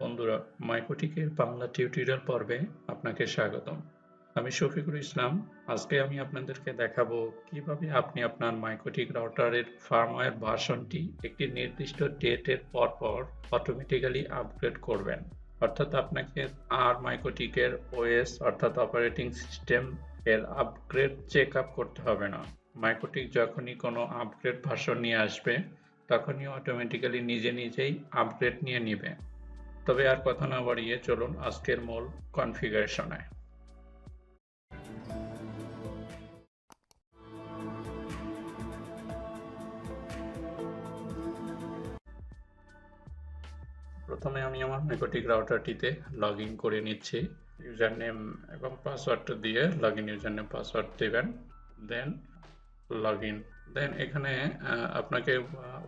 বন্ধুরা, মাইক্রোটিকের বাংলা টিউটোরিয়াল পর্বে আপনাকে স্বাগতম। আমি শফিকুল ইসলাম। আজকে আমি আপনাদেরকে দেখাবো কিভাবে আপনি আপনার মাইক্রোটিক রাউটারের ফার্মওয়্যার ভার্সনটি একটি নির্দিষ্ট ডেটের পর অটোমেটিক্যালি আপগ্রেড করবেন। অর্থাৎ আপনাকে আর মাইক্রোটিকের ওএস অর্থাৎ অপারেটিং সিস্টেম এর আপগ্রেড চেক আপ করতে হবে না। মাইক্রোটিক যখনই কোনো আপগ্রেড ভার্সন নিয়ে আসবে তখনই অটোমেটিক্যালি নিজেই আপগ্রেড নিয়ে নেবে। তবে আর কথা না বাড়িয়ে চলুন আজকের মূল কনফিগারেশনে। প্রথমে আমি আমার মিক্রোটিক রাউটারটিতে লগ ইন করে নিচ্ছি। ইউজার নেম এবং পাসওয়ার্ডটা দিয়ে log in user name password দেবেন, দেন লগ ইন। দেন এখানে আপনাকে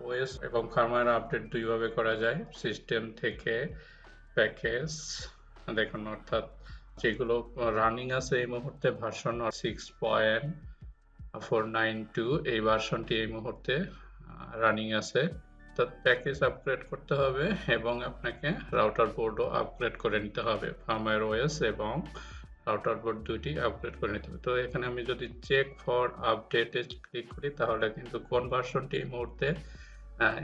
ওএস এবং ফার্মওয়্যার আপডেট দুইভাবে করা যায়, সিস্টেম থেকে প্যাকেজ। দেখুন, অর্থাৎ যেগুলো রানিং আছে এই মুহূর্তে ভার্সন 6.492, এই ভার্সনটি এই মুহূর্তে রানিং আছে। প্যাকেজ আপগ্রেড করতে হবে এবং আপনাকে রাউটার বোর্ডও আপগ্রেড করে নিতে হবে। ফার্মওয়্যার ওএস এবং রাউটার বোর্ড দুইটি আপগ্রেড করে নিতে হবে। তো এখানে আমি যদি চেক ফর আপডেটে ক্লিক করি তাহলে কিন্তু কোন ভার্সনটি এই মুহূর্তে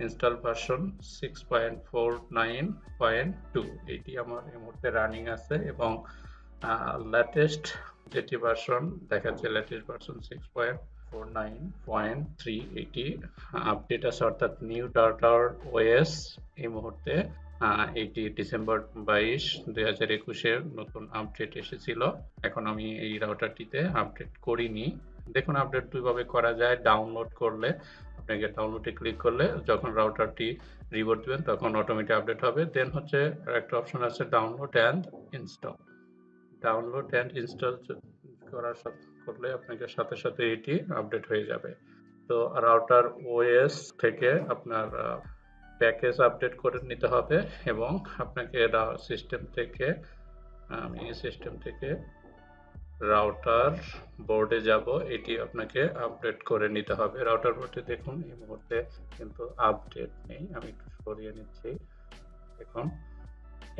ইনস্টল ভার্সন 6.49.2, এটি আমার এই মুহূর্তে রানিং আছে এবং লেটেস্ট যেটি ভার্সন দেখাচ্ছে লেটেস্ট ভার্সন 6.49.3, এটি আপডেট আছে, অর্থাৎ নিউ রাউটার ওএস এই মুহূর্তে এটি ডিসেম্বর 22, 2021 নতুন আপডেট এসেছিল। এখন আমি এই রাউটারটিতে আপডেট করিনি। দেখুন, আপডেট দুইভাবে করা যায়। ডাউনলোড করলে আপনাকে ডাউনলোডে ক্লিক করলে যখন রাউটারটি রিবুট দিবেন তখন অটোমেটিক আপডেট হবে। দেন হচ্ছে একটা অপশন আছে download and install. Download and install করার করলে আপনাকে সাথে সাথে এটি আপডেট হয়ে যাবে। তো রাউটার ওএস থেকে আপনার প্যাকেজ আপডেট করে নিতে হবে এবং আপনাকে সিস্টেম থেকে রাউটার বোর্ডে যাব, এটি আপনাকে আপডেট করে নিতে হবে। রাউটার বোর্ডে দেখুন এই মুহূর্তে কিন্তু আপডেট নেই, আমি একটু সরিয়ে নিচ্ছি। দেখুন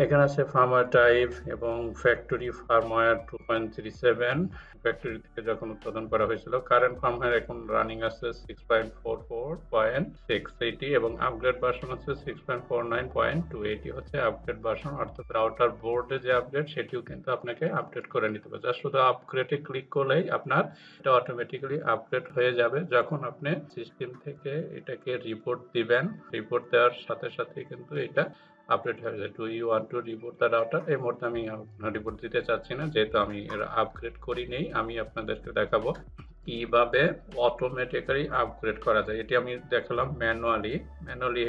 এখানে আছে ফার্মওয়্যার টাইপ এবং ফ্যাক্টরি ফার্মওয়্যার 2.37, ফ্যাক্টরি থেকে যখন উৎপাদন করা হয়েছিল। কারেন্ট ফার্মওয়্যার এখন রানিং আছে 6.44.680 এবং আপগ্রেড ভার্সন আছে 6.49.2, এটি হচ্ছে আপগ্রেড ভার্সন। অর্থাৎ রাউটার বোর্ডে যে আপডেট সেটিও কিন্তু আপনাকে আপডেট করে নিতে হবে। জাস্ট শুধু আপগ্রেডে ক্লিক করলেই আপনার এটা অটোমেটিক্যালি আপগ্রেড হয়ে যাবে। যখন আপনি সিস্টেম থেকে এটাকে রিপোর্ট দিবেন, রিপোর্ট দেওয়ার সাথে সাথে কিন্তু এটা আপডেট হয়ে যায়। Do you want to report the router? এই মুহূর্তে আমি রিপোর্ট দিতে চাচ্ছি না, যেহেতু আমি এর আপগ্রেড করি নেই। আমি আপনাদেরকে দেখাবো কিভাবে অটোমেটিক্যালি আপগ্রেড করা যায়। এটি আমি দেখালাম ম্যানুয়ালি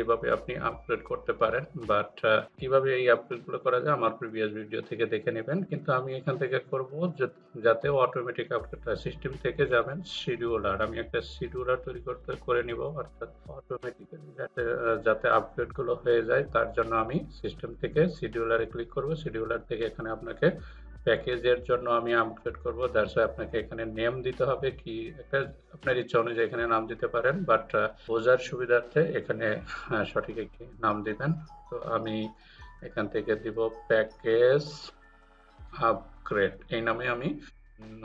এভাবে আপনি আপগ্রেড করতে পারেন, বাট কিভাবে এই আপগ্রেডগুলো করা যায় আমার প্রিভিয়াস ভিডিও থেকে দেখে নেবেন। কিন্তু আমি এখান থেকে করব যাতে অটোমেটিক আপগ্রেড হয়। সিস্টেম থেকে যাবেন শিডিউলার, আমি একটা শিডিউলার তৈরি করে নিব, অর্থাৎ অটোমেটিক্যালি যাতে আপগ্রেডগুলো হয়ে যায় তার জন্য আমি সিস্টেম থেকে শিডিউলারে ক্লিক করব। শিডিউলার থেকে এখানে আপনাকে প্যাকেজের জন্য আমি আপগ্রেড করব। দ্যাটস ওয়াই আপনাকে এখানে নেম দিতে হবে, কি একটা আপনার ইচ্ছা অনুযায়ী এখানে নাম দিতে পারেন, বাট বোঝার সুবিধার্থে এখানে সঠিক একটি নাম দিবেন। তো আমি এখান থেকে দিব প্যাকেজ আপগ্রেড, এই নামে আমি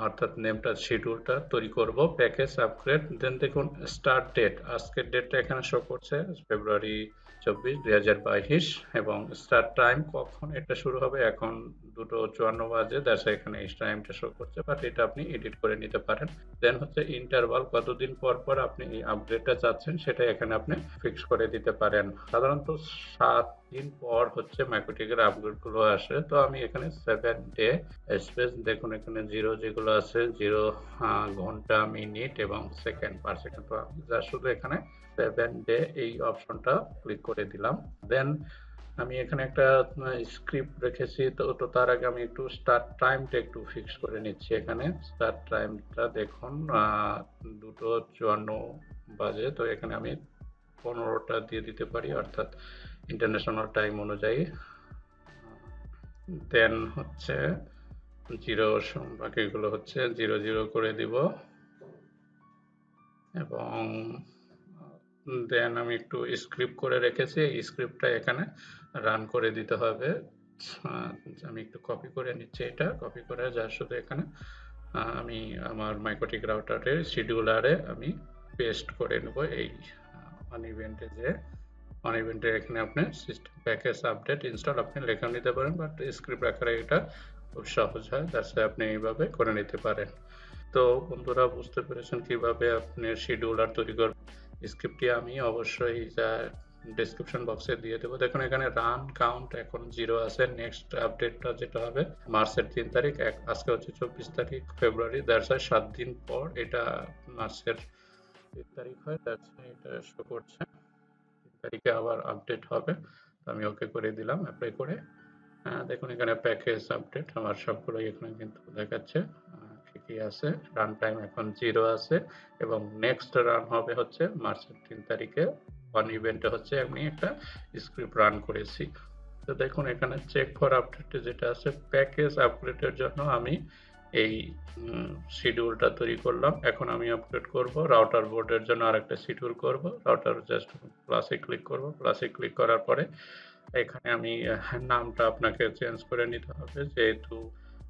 অর্থাৎ নেমটা শিডিউলটা তৈরি করব, প্যাকেজ আপগ্রেড। দেন দেখুন স্টার্ট ডেট, আজকের ডেটটা এখানে শো করছে ফেব্রুয়ারি 24, 2022 এবং স্টার্ট টাইম কখন এটা শুরু হবে, এখন 2:54 বাজে। দ্যাটস এখানে এই টাইমটা শো করছে, বাট এটা আপনি এডিট করে নিতে পারেন। দেন হচ্ছে ইন্টারভাল, কতদিন পর আপনি এই আপডেটটা চাচ্ছেন সেটা এখানে আপনি ফিক্স করে দিতে পারেন। সাধারণত 7 দিন পর হচ্ছে মাইক্রোটিকের আপগ্রেডগুলো আসে। তো আমি এখানে 7 ডে স্পেস, দেখুন এখানে জিরো যেগুলো আছে, জিরো ঘন্টা, মিনিট এবং সেকেন্ড পার সেকেন্ড। তো আমি যা শুধু এখানে 7 ডে এই অপশনটা ক্লিক করে দিলাম। দেন আমি এখানে একটা স্ক্রিপ্ট রেখেছি, তো তার আগে আমি একটু স্টার্ট টাইমটা একটু ফিক্স করে নিচ্ছি। এখানে স্টার্ট টাইমটা দেখুন 2:54 বাজে। তো এখানে আমি 15টা দিয়ে দিতে পারি, অর্থাৎ ইন্টারন্যাশনাল টাইম অনুযায়ী। দেন হচ্ছে জিরো, বাকিগুলো হচ্ছে 00 করে দিব এবং দেন আমি একটু স্ক্রিপ্ট করে রেখেছি, এই স্ক্রিপ্টটা এখানে রান করে দিতে হবে। আমি একটু কপি করে নিচ্ছি, এটা কপি করে যা শুধু এখানে আমি আমার মাইক্রোটিক রাউটারের শিডিউলারে আমি পেস্ট করে নেব। এই অন ইভেন্টে যে অন ইভেন্টের এখানে আপনি সিস্টেম প্যাকেজ আপডেট ইনস্টল আপনি লেখা নিতে পারেন, বাট স্ক্রিপ্ট আকারে এটা খুব সহজ হয়, দ্যাটস আপনি এইভাবে করে নিতে পারেন। তো বন্ধুরা, বুঝতে পেরেছেন কিভাবে আপনি শিডিউলার তৈরি করবেন। স্ক্রিপ্টটি আমি অবশ্যই ডেসক্রিপশন বক্সে দিয়ে দেবো। দেখুন এখানে রান কাউন্ট এখন 0 আছে। নেক্সট আপডেটটা যেটা হবে মার্চের 3 তারিখ, আজকে হচ্ছে 24 তারিখ ফেব্রুয়ারি, দ্যাটস 7 দিন পর এটা মার্চের 3 তারিখ হয়, দ্যাটস এটা শো করছে 3 তারিখে আবার আপডেট হবে। আমি ওকে করে দিলাম অ্যাপ্লাই করে। দেখুন এখানে প্যাকেজ আপডেট আমার সবগুলোই এখানে কিন্তু দেখাচ্ছে ঠিকই আছে। রান টাইম এখন 0 আছে এবং নেক্সট রান হবে হচ্ছে মার্চের 3 তারিখে। অন ইভেন্টে হচ্ছে আমি একটা স্ক্রিপ্ট রান করেছি। তো দেখুন এখানে চেক ফর আপডেট যেটা আছে প্যাকেজ আপগ্রেডের জন্য আমি এই শিডিউলটা তৈরি করলাম। এখন আমি আপগ্রেড করব রাউটার বোর্ডের জন্য আরেকটা শিডিউল করব। রাউটার জাস্ট প্লাসে ক্লিক করব, প্লাসে ক্লিক করার পরে এখানে আমি নামটা আপনাকে চেঞ্জ করে নিতে হবে, যেহেতু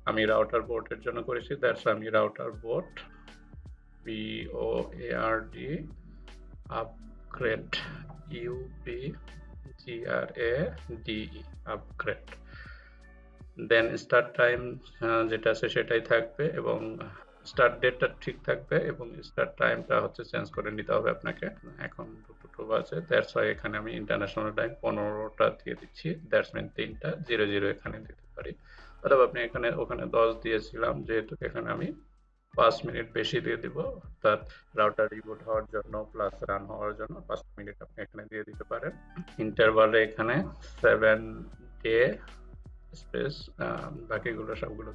আমি রাউটার বোর্ডের জন্য করেছি, দ্যাটস আমি router board BOARD upgrade UPGRADE upgrade. Then start time যেটা আছে সেটাই থাকবে এবং স্টার্ট ডেটটা ঠিক থাকবে এবং স্টার্ট টাইমটা হচ্ছে চেঞ্জ করে নিতে হবে আপনাকে। এখন 2 বাজে, দ্যাটস ওয়াই এখানে আমি ইন্টারন্যাশনাল টাইম 15টা দিয়ে দিচ্ছি, দ্যাটস মিন 3টা 00 এখানে দিতে পারি, অথবা আপনি এখানে ওখানে 10 দিয়েছিলাম, যেহেতু এখানে আমি 5 মিনিট বেশি দিয়ে দিব, অর্থাৎ রাউটার রিবুট হওয়ার জন্য প্লাস রান হওয়ার জন্য 5 মিনিট আপনি এখানে দিয়ে দিতে পারেন। ইন্টারভালে এখানে 7 ডে স্পেস, বাকিগুলো সবগুলো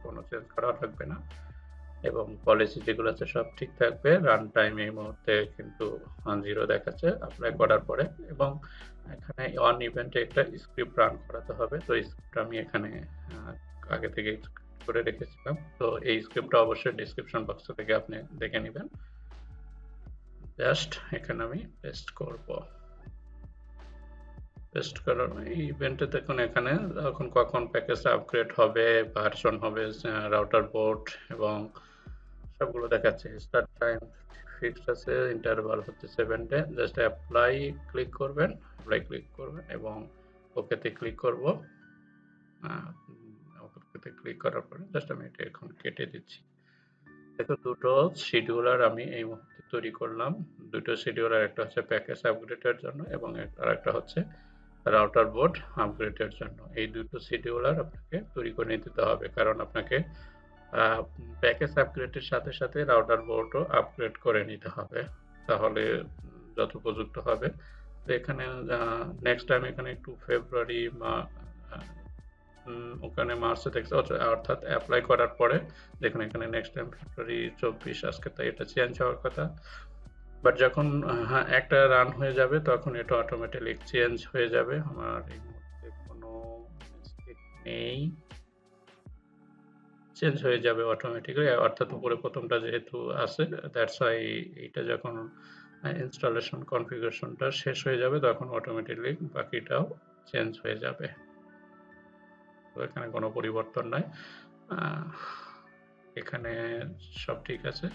কোনো চেঞ্জ করা লাগবে না এবং পলিসি যেগুলো আছে সব ঠিক থাকবে। রান টাইম এই মুহূর্তে কিন্তু 0 দেখাচ্ছে অ্যাপ্লাই করার পরে, এবং এখানে অন ইভেন্টে একটা স্ক্রিপ্ট রান করাতে হবে। তো স্ক্রিপ্ট আমি এখানে আগে থেকে করে রেখেছিলাম, তো এই স্ক্রিপ্টটা অবশ্যই ডেসক্রিপশন বক্স থেকে আপনি দেখে নেবেন। জাস্ট এখানে আমি পেস্ট করব। পেস্ট করার এই ইভেন্টে দেখুন এখানে এখন কখন প্যাকেজটা আপগ্রেড হবে, ভার্সন হবে, রাউটার বোর্ড এবং সবগুলো দেখাচ্ছে। স্টার্ট টাইম ফিক্সড আছে, ইন্টারভাল হচ্ছে 7 ডে। জাস্ট অ্যাপ্লাই ক্লিক করবেন, এবং ওকেতে ক্লিক করব। ওকেতে ক্লিক করার পরে জাস্ট আমি এটা এখন কেটে দিচ্ছি। দেখো দুটো শিডিউলার আমি এই মুহূর্তে তৈরি করলাম। দুটো শিডিউলার, একটা হচ্ছে প্যাকেজ আপগ্রেডের জন্য এবং আরেকটা হচ্ছে রাউটার বোর্ড আপগ্রেডের জন্য। এই দুটো শিডিউলার আপনাকে তৈরি করে নিতে হবে, কারণ আপনাকে প্যাকেজ আপগ্রেডের সাথে সাথে রাউটার বোর্ডও আপগ্রেড করে নিতে হবে, তাহলে যথোপযুক্ত হবে। তো এখানে নেক্সট টাইম এখানে একটু ফেব্রুয়ারি ওখানে মার্চে দেখতে, অর্থাৎ অ্যাপ্লাই করার পরে দেখুন এখানে নেক্সট টাইম ফেব্রুয়ারি 24 আজকে, তাই এটা চেঞ্জ হওয়ার কথা। বাট যখন একটা রান হয়ে যাবে তখন এটা অটোমেটিক্যালি চেঞ্জ হয়ে যাবে। আমার এই মুহূর্তে কোনো মিস্টেক নেই, চেঞ্জ হয়ে যাবে অটোমেটিক্যালি, অর্থাৎ উপরে প্রথমটা যেহেতু আছে, দ্যাটস ওয়াই এইটা যখন ইনস্টলেশন কনফিগারেশনটা শেষ হয়ে যাবে তখন অটোমেটিক্যালি বাকিটাও চেঞ্জ হয়ে যাবে। তো এখানে কোনো পরিবর্তন নাই, এখানে সব ঠিক আছে।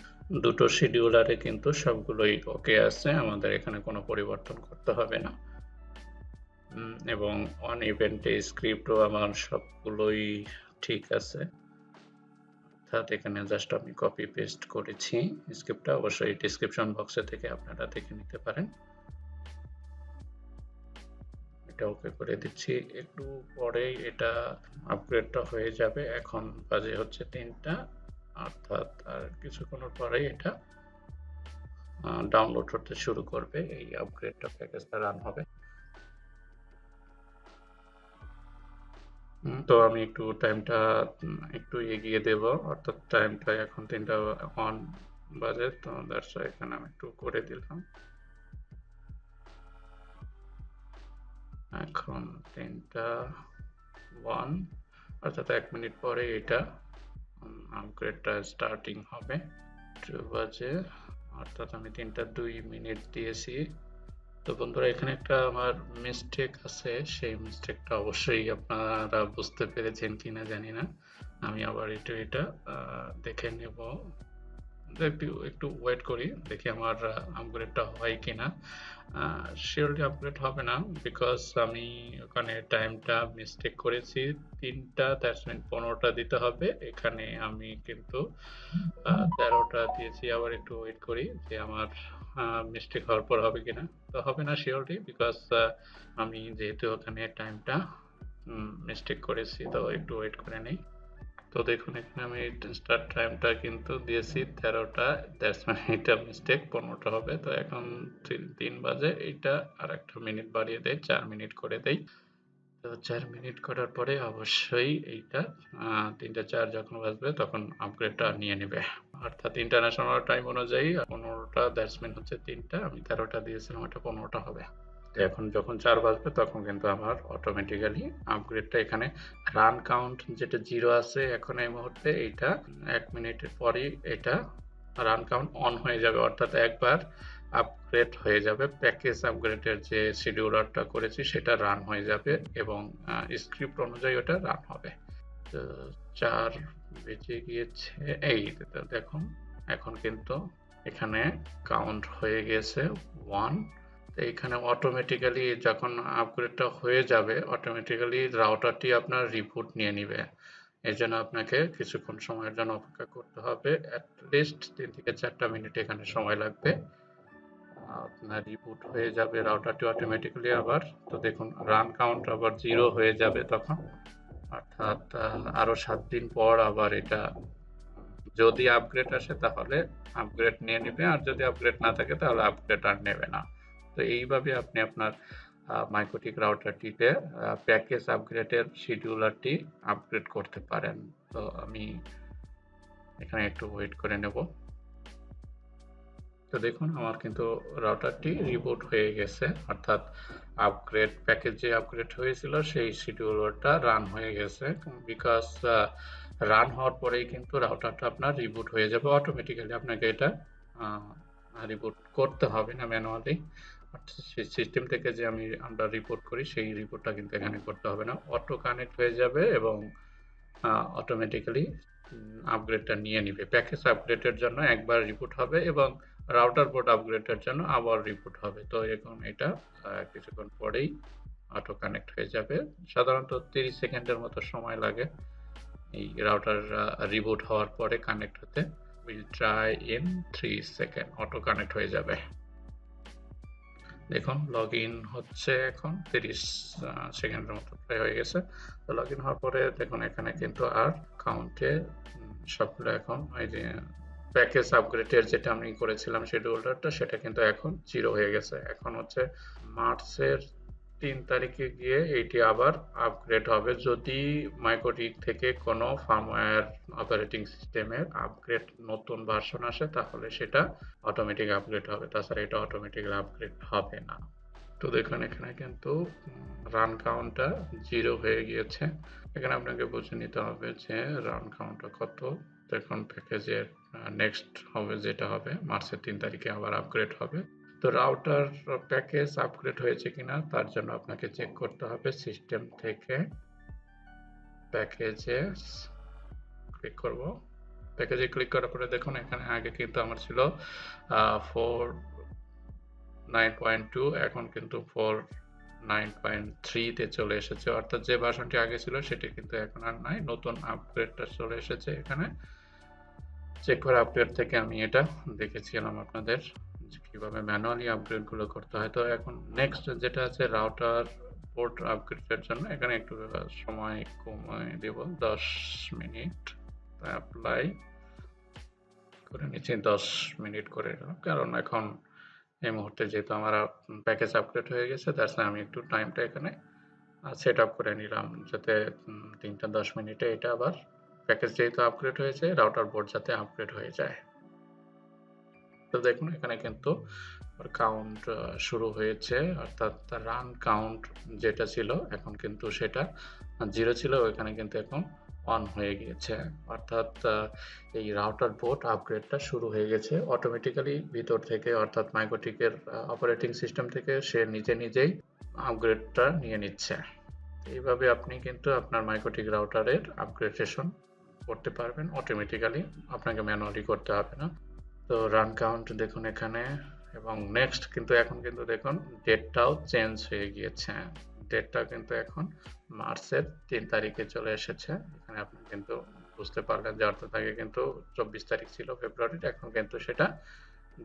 দুটো শিডিউলারে কিন্তু সবগুলোই ওকে আছে, আমাদের এখানে কোনো পরিবর্তন করতে হবে না। এবং অন ইভেন্টে স্ক্রিপ্টও আমার সবগুলোই ঠিক আছে, অর্থাৎ এখানে জাস্ট আমি কপি পেস্ট করেছি স্ক্রিপ্টটা, অবশ্যই ডেসক্রিপশন বক্সে থেকে আপনারা দেখে নিতে পারেন। এটা ওকে করে দিচ্ছি, একটু পরেই এটা আপগ্রেডটা হয়ে যাবে। এখন বাজে হচ্ছে 3টা, অর্থাৎ আর কিছুক্ষণ পরেই এটা ডাউনলোড করতে শুরু করবে, এই আপগ্রেডটা প্যাকেজটা রান হবে। তো আমি একটু টাইমটা একটু এগিয়ে দেব, অর্থাৎ টাইমটা এখন 3টা 1 বাজে, তো দ্যাটস ওয়াই এখানে আমি একটু করে দিলাম। এখন 3টা 1, অর্থাৎ 1 মিনিট পরে এটা আপগ্রেডটা স্টার্টিং হবে। 2 বাজে, অর্থাৎ আমি 3টা 2 মিনিট দিয়েছি, তো বন্ধুরা, এখানে একটা আমার মিস্টেক আছে, সেই মিস্টেকটা অবশ্যই আপনারা বুঝতে পেরেছেন কিনা জানি না। আমি আবার এটা দেখে নেব। একটু একটু ওয়েট করি, দেখি আমার আপগ্রেডটা হয় কিনা। শিওরলি আপগ্রেড হবে না, বিকজ আমি ওখানে টাইমটা মিস্টেক করেছি। 3টা, দ্যাটস মিন 15টা দিতে হবে, এখানে আমি কিন্তু 13টা দিয়েছি। আবার একটু ওয়েট করি যে আমার মিস্টেক হওয়ার পর হবে কিনা। তো হবে না শিওরলি, বিকজ আমি যেহেতু ওখানে টাইমটা মিস্টেক করেছি। তো একটু ওয়েট করে নেই। তো দেখুন, এখানে আমি স্টার্ট টাইমটা কিন্তু দিয়েছি 13টা, দ্যাটস মানে এটা মিস্টেক, 15টা হবে। তো এখন 3 বাজে, এটা আর একটা মিনিট বাড়িয়ে দেয়, 4 মিনিট করে দেই। তো 4 মিনিট করার পরে অবশ্যই এইটা 3টা 4 যখন বাজবে তখন আপগ্রেডটা নিয়ে নেবে। অর্থাৎ ইন্টারন্যাশনাল টাইম অনুযায়ী 15টা, দ্যাটস মিন হচ্ছে 3টা, আমি 13টা দিয়েছিলাম, এটা 15টা হবে। তো এখন যখন 4 বাজবে তখন কিন্তু আমার অটোমেটিক্যালি আপগ্রেডটা এখানে রান কাউন্ট যেটা 0 আছে এখন এই মুহূর্তে, এইটা 1 মিনিটের পরই এটা রান কাউন্ট অন হয়ে যাবে। অর্থাৎ একবার আপগ্রেড হয়ে যাবে, প্যাকেজ আপগ্রেডের যে শিডিউলারটা করেছি সেটা রান হয়ে যাবে এবং স্ক্রিপ্ট অনুযায়ী ওটা রান হবে। তো 4 বেজে গিয়েছে, এই দেখুন এখন কিন্তু এখানে কাউন্ট হয়ে গেছে 1। তো এখানে অটোমেটিক্যালি যখন আপগ্রেডটা হয়ে যাবে, অটোমেটিক্যালি রাউটারটি আপনার রিবুট নিয়ে নিবে। এই জন্য আপনাকে কিছুক্ষণ সময়ের জন্য অপেক্ষা করতে হবে, অ্যাটলিস্ট 3 থেকে 4টা মিনিট এখানে সময় লাগবে। আপনার রিবুট হয়ে যাবে রাউটারটি অটোমেটিক্যালি আবার। তো দেখুন রান কাউন্ট আবার 0 হয়ে যাবে তখন, অর্থাৎ আরো 7 দিন পর আবার এটা যদি আপগ্রেড আসে তাহলে আপগ্রেড নিয়ে নেবে, আর যদি আপগ্রেড না থাকে তাহলে আপগ্রেড আর নেবে না। তো এইভাবে আপনি আপনার মাইক্রোটিক রাউটারটিতে প্যাকেজ আপগ্রেডের শিডিউলারটি আপগ্রেড করতে পারেন। তো আমি এখানে একটু ওয়েট করে নেব। তো দেখুন আমার কিন্তু রাউটারটি রিবুট হয়ে গেছে, অর্থাৎ আপগ্রেড প্যাকেজ যে আপগ্রেড হয়েছিল সেই শিডিউলারটা রান হয়ে গেছে। বিকজ রান হওয়ার পরেই কিন্তু রাউটারটা আপনার রিবুট হয়ে যাবে অটোমেটিক্যালি, আপনাকে এটা রিবুট করতে হবে না ম্যানুয়ালি। সেই সিস্টেম থেকে যে আমরা রিপোর্ট করি সেই রিপোর্টটা কিন্তু এখানে করতে হবে না, অটো কানেক্ট হয়ে যাবে এবং অটোমেটিক্যালি আপগ্রেডটা নিয়ে নিবে। প্যাকেজ আপগ্রেডের জন্য একবার রিপোর্ট হবে এবং রাউটার পোর্ট আপগ্রেডের জন্য আবার রিপোর্ট হবে। তো এখন এটা কিছুক্ষণ পরেই অটো কানেক্ট হয়ে যাবে। সাধারণত 30 সেকেন্ডের মতো সময় লাগে এই রাউটার রিবুট হওয়ার পরে কানেক্ট হতে। Will try in 3 second, auto connect হয়ে যাবে। দেখুন লগ ইন হচ্ছে, এখন 30 সেকেন্ডের মতো প্রায় হয়ে গেছে। তো লগ ইন হওয়ার পরে দেখুন এখানে কিন্তু আর কাউন্টে সবগুলো এখন ওই যে প্যাকেজ আপগ্রেডের যেটা আমি করেছিলাম শিডিউলারটা সেটা কিন্তু এখন 0 হয়ে গেছে। এখন হচ্ছে মার্চের 3 তারিখে গিয়ে এইটি আবার আপগ্রেড হবে, যদি মাইক্রোটিক থেকে কোনো ফার্মওয়্যার অপারেটিং সিস্টেমের আপগ্রেড নতুন ভার্সন আসে তাহলে সেটা অটোমেটিক আপগ্রেড হবে, তাছাড়া এটা অটোমেটিক আপগ্রেড হবে না। তো দেখুন এখানে কিন্তু রান কাউন্টটা 0 হয়ে গিয়েছে। এখানে আপনাকে বুঝে নিতে হবে যে রান কাউন্টটা কত। দেখুন প্যাকেজের নেক্সট হবে যেটা হবে মার্চের 3 তারিখে আবার আপগ্রেড হবে। তো রাউটার প্যাকেজ আপগ্রেড হয়েছে কিনা তার জন্য আপনাকে চেক করতে হবে সিস্টেম থেকে। প্যাকেজে ক্লিক করব। প্যাকেজে ক্লিক করার পরে দেখুন এখানে আগে কিন্তু আমার ছিল 4.9.2, এখন কিন্তু 4.9.3 তে চলে এসেছে, অর্থাৎ যে ভার্সনটি আগে ছিল সেটি কিন্তু এখন আর নাই, নতুন আপগ্রেডটা চলে এসেছে। এখানে চেক করে আপগ্রেড থেকে আমি এটা দেখেছিলাম আপনাদের কিভাবে ম্যানুয়ালি আপগ্রেড গুলো করতে হয়। তো এখন নেক্সট যেটা আছে রাউটার পোর্ট আপগ্রেডের জন্য এখানে একটু সময় কমিয়ে দেব, 10 মিনিট। অ্যাপ্লাই করে নিচ্ছি, 10 মিনিট করে, কারণ এখন এই মুহূর্তে যেহেতু আমার প্যাকেজ আপগ্রেড হয়ে গেছে দ্যাটস আমি একটু টাইমটা এখানে সেট আপ করে নিলাম যাতে 3টা 10 মিনিটে এটা আবার প্যাকেজ যেহেতু আপগ্রেড হয়েছে রাউটার বোর্ড যাতে আপগ্রেড হয়ে যায়। তো দেখুন এখানে কিন্তু কাউন্ট শুরু হয়েছে, অর্থাৎ রান কাউন্ট যেটা ছিল এখন কিন্তু সেটা 0 ছিল, ওইখানে কিন্তু এখন অন হয়ে গিয়েছে, অর্থাৎ এই রাউটার পোর্ট আপগ্রেডটা শুরু হয়ে গেছে অটোমেটিক্যালি ভিতর থেকে, অর্থাৎ মাইক্রোটিকের অপারেটিং সিস্টেম থেকে সে নিজেই আপগ্রেডটা নিয়ে নিচ্ছে। এইভাবে আপনি কিন্তু আপনার মাইক্রোটিক রাউটারের আপগ্রেডেশন করতে পারবেন অটোমেটিক্যালি, আপনাকে ম্যানুয়ালি করতে হবে না। তো রান কাউন্ট দেখুন এখানে, এবং নেক্সট কিন্তু এখন কিন্তু দেখুন ডেটটাও চেঞ্জ হয়ে গিয়েছে। ডেটটা কিন্তু এখন মার্চের 3 তারিখে চলে এসেছে। এখানে আপনি কিন্তু বুঝতে পারলেন যে অর্থাৎ আগে কিন্তু 24 তারিখ ছিল ফেব্রুয়ারির, এখন কিন্তু সেটা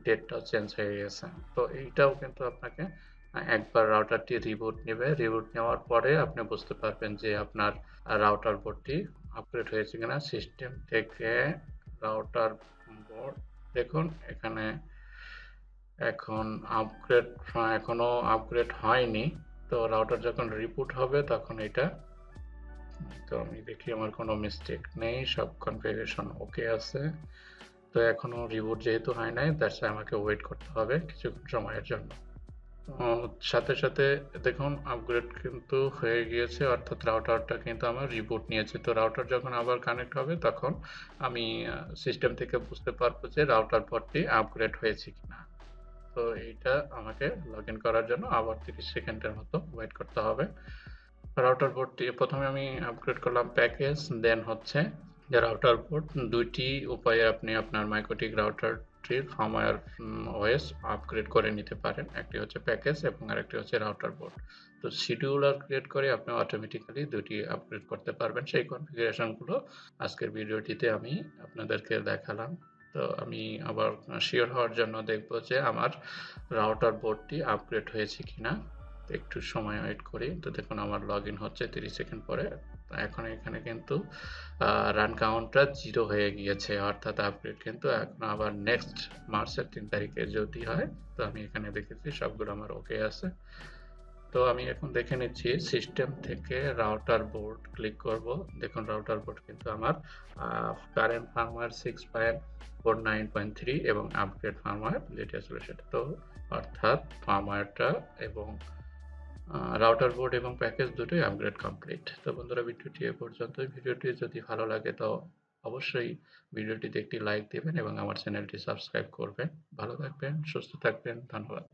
ডেটটাও চেঞ্জ হয়ে গেছে। তো এইটাও কিন্তু আপনাকে একবার রাউটারটি রিবুট নেবে, রিবুট নেওয়ার পরে আপনি বুঝতে পারবেন যে আপনার রাউটার বোর্ডটি আপগ্রেড হয়েছে কিনা। সিস্টেম থেকে রাউটার বোর্ড দেখুন এখানে এখন আপগ্রেড, এখনো আপগ্রেড হয়নি। তো রাউটার যখন রিবুট হবে তখন এটা, তো আমি দেখি আমার কোনো মিস্টেক নেই, সব কনফিগারেশন ওকে আছে। তো এখনো রিবুট যেহেতু হয় নাই, দ্যাটস আমাকে ওয়েট করতে হবে কিছুক্ষণ সময়ের জন্য। সাথে দেখুন আপগ্রেড কিন্তু হয়ে গিয়েছে, অর্থাৎ রাউটারটা কিন্তু আমার রিবুট নিয়েছে। তো রাউটার যখন আবার কানেক্ট হবে তখন আমি সিস্টেম থেকে বুঝতে পারবো যে রাউটার পোর্টটি আপগ্রেড হয়েছে কিনা। তো এইটা আমাকে লগ ইন করার জন্য আবার 30 সেকেন্ডের মতো ওয়েট করতে হবে। রাউটার পোর্টটি প্রথমে আমি আপগ্রেড করলাম প্যাকেজ, দেন হচ্ছে যে রাউটার পোর্ট। দুইটি উপায়ে আপনি আপনার মাইক্রোটিক রাউটারটির ফার্মওয়্যার ওএস আপগ্রেড করে নিতে পারেন, একটি হচ্ছে প্যাকেজ এবং আরেকটি হচ্ছে রাউটার পোর্ট। তো শিডিউলার ক্রিয়েট করে আপনি অটোমেটিক্যালি দুটি আপগ্রেড করতে পারবেন। সেই কনফিগারেশনগুলো আজকের ভিডিওটিতে আমি আপনাদেরকে দেখালাম। তো আমি আবার শিওর হওয়ার জন্য দেখব যে আমার রাউটার বোর্ডটি আপগ্রেড হয়েছে কিনা। একটু সময় ওয়েট করি। তো দেখুন আমার লগ ইন হচ্ছে 30 সেকেন্ড পরে। এখন এখানে কিন্তু রান কাউন্টটা 0 হয়ে গিয়েছে, অর্থাৎ আপগ্রেড কিন্তু এখন আবার নেক্সট মার্চের 3 তারিখে যদি হয়। তো আমি এখানে দেখেছি সবগুলো আমার ওকে আছে। তো আমি এখন দেখে নিচ্ছি সিস্টেম থেকে রাউটার বোর্ড ক্লিক করব। দেখুন রাউটার বোর্ড কিন্তু আমার কারেন্ট ফার্মওয়্যার 6.49.3 এবং আপগ্রেড ফার্মওয়্যার যেটি আসলে সেটা, তো অর্থাৎ ফার্মওয়্যারটা এবং রাউটার বোর্ড এবং প্যাকেজ দুটোই আপগ্রেড কমপ্লিট। তো বন্ধুরা ভিডিওটি এ পর্যন্তই। ভিডিওটি যদি ভালো লাগে তো অবশ্যই ভিডিওটিতে একটি লাইক দেবেন এবং আমার চ্যানেলটি সাবস্ক্রাইব করবেন। ভালো থাকবেন, সুস্থ থাকবেন, ধন্যবাদ।